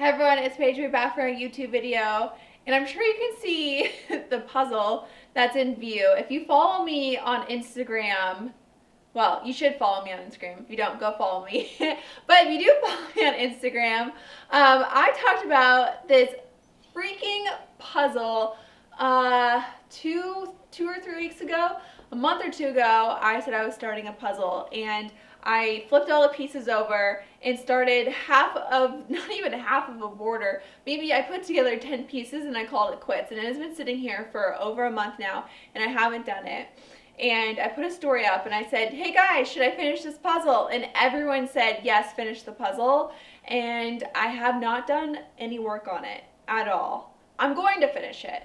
Hi everyone, it's Paige. We're back for a YouTube video, and I'm sure you can see the puzzle that's in view. If you follow me on Instagram, well, you should follow me on Instagram. If you don't, go follow me. But if you do follow me on Instagram, I talked about this freaking puzzle two or 3 weeks ago. A month or two ago, I said I was starting a puzzle, and I flipped all the pieces over and started not even half of a border. Maybe I put together 10 pieces and I called it quits. And it has been sitting here for over a month now, and I haven't done it. And I put a story up and I said, hey guys, should I finish this puzzle? And everyone said, yes, finish the puzzle. And I have not done any work on it at all. I'm going to finish it.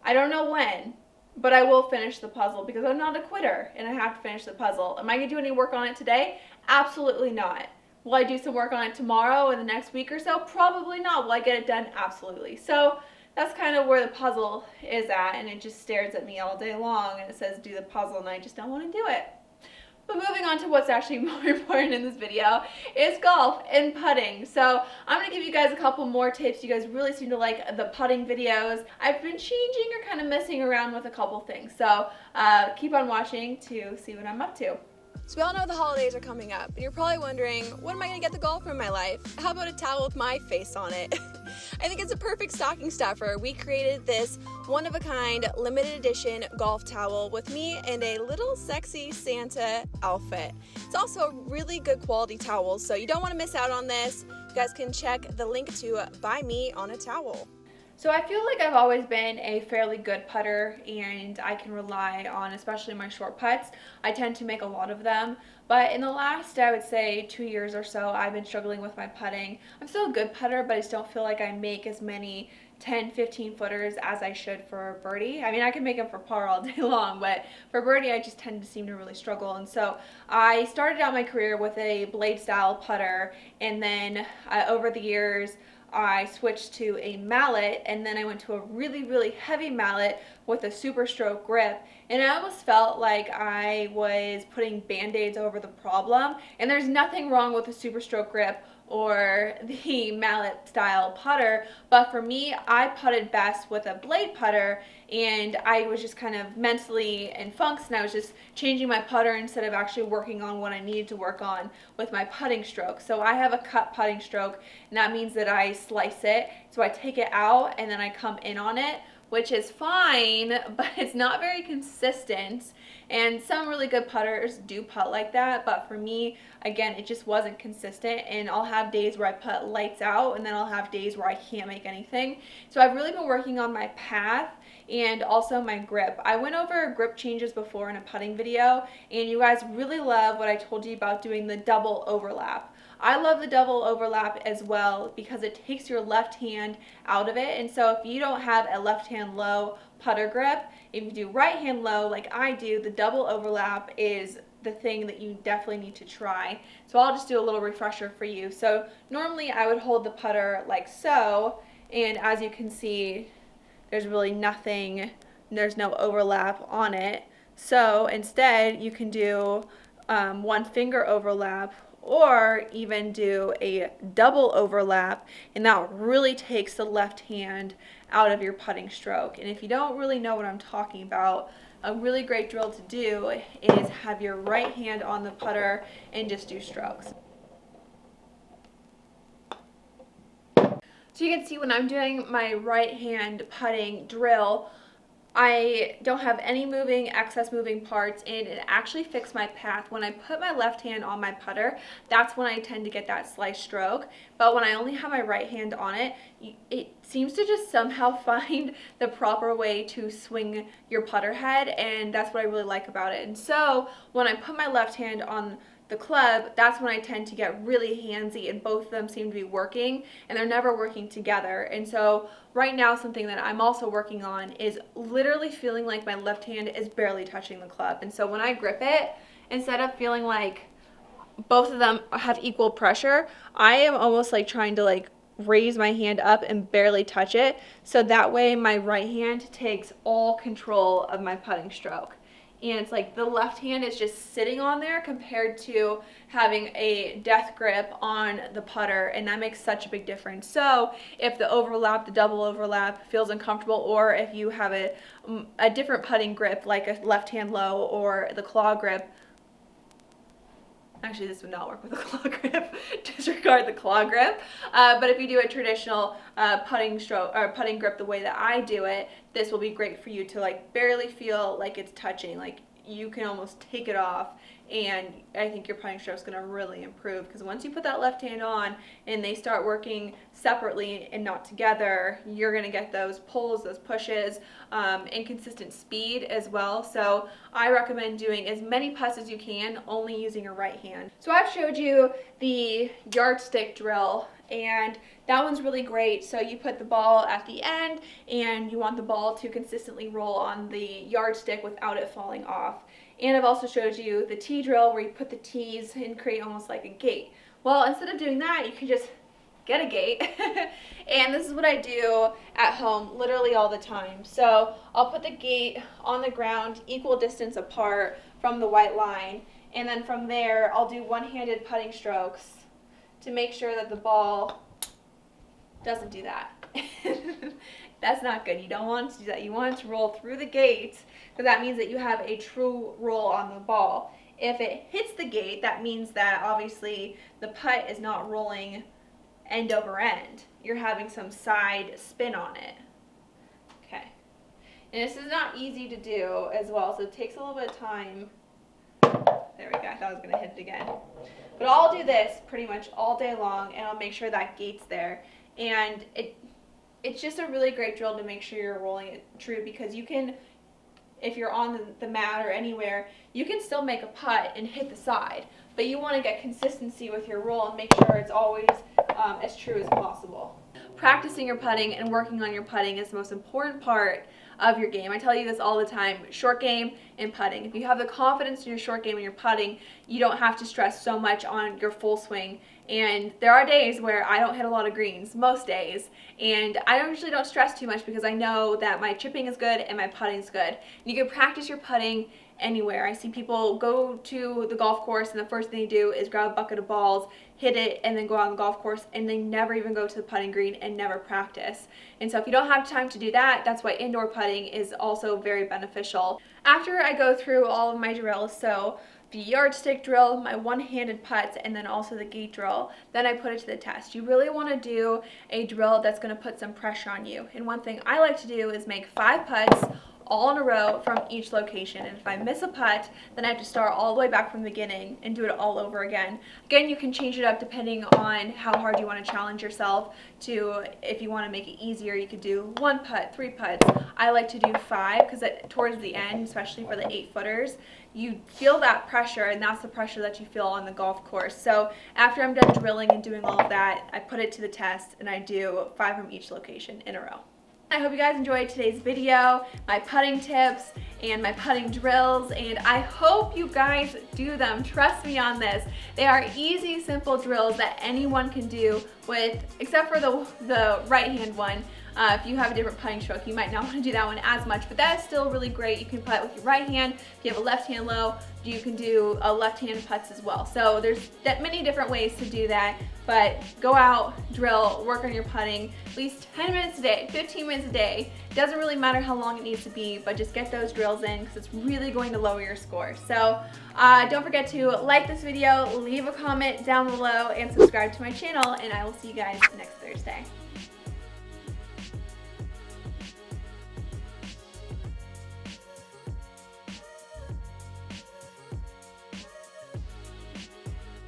I don't know when, but I will finish the puzzle because I'm not a quitter and I have to finish the puzzle. Am I going to do any work on it today? Absolutely not. Will I do some work on it tomorrow or the next week or so? Probably not. Will I get it done? Absolutely. So that's kind of where the puzzle is at, and it just stares at me all day long and it says do the puzzle and I just don't want to do it. But moving on to what's actually more important in this video is golf and putting. So I'm going to give you guys a couple more tips. You guys really seem to like the putting videos. I've been changing or kind of messing around with a couple things. So keep on watching to see what I'm up to. So we all know the holidays are coming up, and you're probably wondering, when am I going to get the golf in my life? How about a towel with my face on it? I think it's a perfect stocking stuffer. We created this one-of-a-kind limited edition golf towel with me and a little sexy Santa outfit. It's also a really good quality towel, so you don't want to miss out on this. You guys can check the link to buy me on a towel. So I feel like I've always been a fairly good putter, and I can rely on especially my short putts. I tend to make a lot of them, but in the last, I would say 2 years or so, I've been struggling with my putting. I'm still a good putter, but I just don't feel like I make as many 10, 15 footers as I should for birdie. I mean, I can make them for par all day long, but for birdie, I just tend to seem to really struggle. And so I started out my career with a blade style putter, and then over the years, I switched to a mallet, and then I went to a really, really heavy mallet with a super stroke grip, and I almost felt like I was putting band-aids over the problem. And there's nothing wrong with a super stroke grip or the mallet style putter, but for me, I putted best with a blade putter, and I was just kind of mentally in funks, and I was just changing my putter instead of actually working on what I needed to work on with my putting stroke. So I have a cut putting stroke, and that means that I slice it. So I take it out and then I come in on it, which is fine, but it's not very consistent. And some really good putters do putt like that, but for me, again, it just wasn't consistent, and I'll have days where I putt lights out, and then I'll have days where I can't make anything. So I've really been working on my path and also my grip. I went over grip changes before in a putting video, and you guys really love what I told you about doing the double overlap. I love the double overlap as well because it takes your left hand out of it. And so if you don't have a left hand low putter grip, if you do right hand low like I do, the double overlap is the thing that you definitely need to try. So I'll just do a little refresher for you. So normally I would hold the putter like so, and as you can see, there's really nothing, there's no overlap on it. So instead you can do one finger overlap, or even do a double overlap, and that really takes the left hand out of your putting stroke. And if you don't really know what I'm talking about, a really great drill to do is have your right hand on the putter and just do strokes. So you can see when I'm doing my right hand putting drill, I don't have any excess moving parts, and it actually fixed my path. When I put my left hand on my putter, that's when I tend to get that slice stroke. But when I only have my right hand on it, it seems to just somehow find the proper way to swing your putter head, and that's what I really like about it. And so when I put my left hand on the club, that's when I tend to get really handsy, and both of them seem to be working, and they're never working together. And so right now, something that I'm also working on is literally feeling like my left hand is barely touching the club. And so when I grip it, instead of feeling like both of them have equal pressure, I am almost like trying to like raise my hand up and barely touch it, so that way my right hand takes all control of my putting stroke. and it's like the left hand is just sitting on there compared to having a death grip on the putter, and that makes such a big difference. So if the overlap, the double overlap feels uncomfortable, or if you have a different putting grip like a left hand low or the claw grip, actually this would not work with a claw grip, disregard the claw grip, but if you do a traditional putting stroke or putting grip the way that I do it, this will be great for you to like barely feel like it's touching, like you can almost take it off, and I think your putting stroke is going to really improve, because once you put that left hand on and they start working separately and not together, you're going to get those pulls, those pushes, and consistent speed as well. So I recommend doing as many putts as you can, only using your right hand. So I've showed you the yardstick drill, and that one's really great. So you put the ball at the end, and you want the ball to consistently roll on the yardstick without it falling off. And I've also showed you the tee drill, where you put the tees and create almost like a gate. Well, instead of doing that, you can just get a gate. And this is what I do at home literally all the time. So I'll put the gate on the ground equal distance apart from the white line, and then from there I'll do one-handed putting strokes to make sure that the ball doesn't do that. That's not good. You don't want to do that. You want it to roll through the gate, because that means that you have a true roll on the ball. If it hits the gate, that means that obviously the putt is not rolling end over end. You're having some side spin on it. Okay. And this is not easy to do as well, so it takes a little bit of time. There we go. I thought I was going to hit it again. But I'll do this pretty much all day long, and I'll make sure that gate's there. And it's just a really great drill to make sure you're rolling it true, because you can, if you're on the mat or anywhere, you can still make a putt and hit the side, but you want to get consistency with your roll and make sure it's always as true as possible. Practicing your putting and working on your putting is the most important part of your game. I tell you this all the time: short game and putting. If you have the confidence in your short game and your putting, you don't have to stress so much on your full swing. And there are days where I don't hit a lot of greens, most days, and I usually don't stress too much, because I know that my chipping is good and my putting is good. You can practice your putting anywhere. I see people go to the golf course, and the first thing they do is grab a bucket of balls, hit it, and then go on the golf course, and they never even go to the putting green and never practice. And so if you don't have time to do that, that's why indoor putting is also very beneficial. After I go through all of my drills, so the yardstick drill, my one-handed putts, and then also the gate drill, then I put it to the test. You really want to do a drill that's going to put some pressure on you. And one thing I like to do is make 5 putts all in a row from each location, and if I miss a putt, then I have to start all the way back from the beginning and do it all over again. Again, you can change it up depending on how hard you want to challenge yourself. To, if you want to make it easier, you could do 1 putt, 3 putts. I like to do 5, because towards the end, especially for the 8-footers, you feel that pressure, and that's the pressure that you feel on the golf course. So after I'm done drilling and doing all of that, I put it to the test, and I do 5 from each location in a row. I hope you guys enjoyed today's video, my putting tips and my putting drills, and I hope you guys do them. Trust me on this. They are easy, simple drills that anyone can do with, except for the right hand one. If you have a different putting stroke, you might not want to do that one as much, but that's still really great. You can putt with your right hand. If you have a left hand low, you can do a left hand putts as well. So there's many different ways to do that, but go out, drill, work on your putting at least 10 minutes a day, 15 minutes a day. It doesn't really matter how long it needs to be, but just get those drills in, because it's really going to lower your score. So don't forget to like this video, leave a comment down below, and subscribe to my channel, and I will see you guys next Thursday.